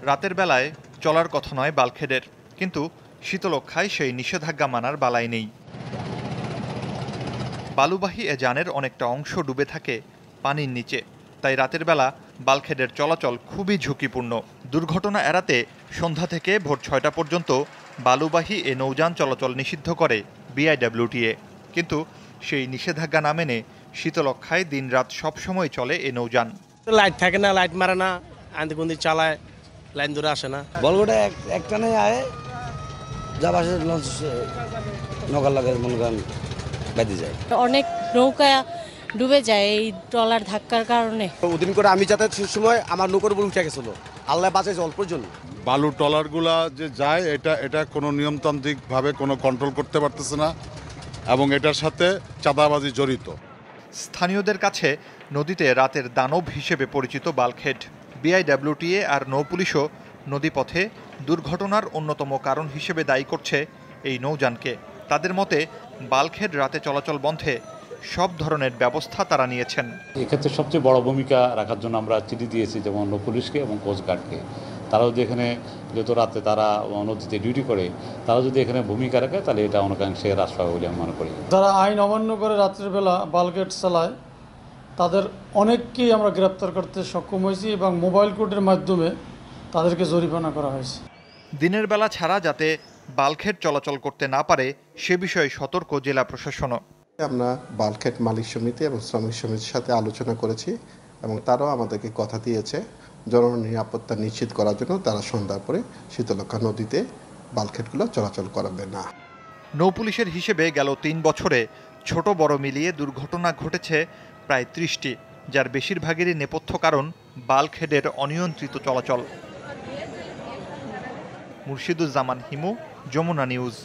রাতের বেলায় চলার কথা নয় বাল্কহেডের, কিন্তু শীতলক্ষ্যায় সেই নিষেধাজ্ঞা মানার বালাই নেই। বালুবাহী এ যানের অনেকটা অংশ ডুবে থাকে পানির নিচে, তাই রাতের বেলা বাল্কহেডের চলাচল খুবই ঝুঁকিপূর্ণ। দুর্ঘটনা এড়াতে সন্ধ্যা থেকে ভোর ৬টা পর্যন্ত বালুবাহী এ নৌযান চলাচল নিষিদ্ধ করে বিআইডব্লিউটিএ, কিন্তু সেই নিষেধাজ্ঞা না মেনে শীতলক্ষ্যায় দিনরাত সবসময় চলে এ নৌযান। লাইট থাকে না, লাইট মারে না, আন্দিকুন্দি চালায়, লাইন ধরে আসে না। বলগোটা একটানে আয় যা বাসে লঞ্চ নৌকার লাগে মনে করেন বেঁধে যায়। অনেক নৌকা ডুবে যায় এই ট্রলার ধাক্কার কারণে। ওদিন করে আমি যাতায়াতের সময় আমার নৌকার উপর উঠে গেছিল, আল্লাহ বাঁচাইছে অল্পর জন্য। বালু ট্রলারগুলা যে যায় এটা কোনো নিয়মতান্ত্রিকভাবে কোনো কন্ট্রোল করতে পারতেছে না, এবং এটার সাথে চাঁদাবাজি জড়িত। স্থানীয়দের কাছে নদীতে রাতের দানব হিসেবে পরিচিত বাল্কহেড। বিআইডব্লিউটিএ আর নৌপুলিশও নদীপথে দুর্ঘটনার অন্যতম কারণ হিসেবে দায়ী করছে এই নৌযানকে। তাদের মতে বাল্কহেড রাতে চলাচল বন্ধে সব ধরনের ব্যবস্থা তারা নিয়েছেন। এক্ষেত্রে সবচেয়ে বড় ভূমিকা রাখার জন্য আমরা চিঠি দিয়েছি যেমন নৌপুলিশকে এবং কোস্টগার্ডকে। তারাও যদি এখানে যেহেতু রাতে তারা নদীতে ডিউটি করে, তারা যদি এখানে ভূমিকা রাখে তাহলে এটা অনেকাংশে হ্রাস পাবে বলে আমি মনে করি। যারা আইন অমান্য করে রাত্রের বেলা বাল্কহেড চালায় তাদের অনেককেই আমরা গ্রেপ্তার করতে সক্ষম হয়েছি এবং মোবাইল কোর্টের মাধ্যমে তাদেরকে জরিমানা করা হয়েছে। দিনের বেলা ছাড়া যাতে বাল্কহেড চলাচল করতে না পারে সে বিষয়ে সতর্ক জেলা প্রশাসনও। আমরা বাল্কহেড মালিক সমিতি এবং শ্রমিক সমিতির সাথে আলোচনা করেছি এবং তারাও আমাদেরকে কথা দিয়েছে জননিরাপত্তা নিশ্চিত করার জন্য তারা সন্ধ্যার পরে শীতলক্ষ্যা নদীতে বাল্কহেডগুলো চলাচল করাবে না। নৌপুলিশের হিসেবে গেল ৩ বছরে ছোট বড় মিলিয়ে দুর্ঘটনা ঘটেছে প্রায় ৩০টি, যার বেশিরভাগেরই নেপথ্য কারণ বাল্কহেডের অনিয়ন্ত্রিত চলাচল। মুর্শিদুজ্জামান হিমু, যমুনা নিউজ।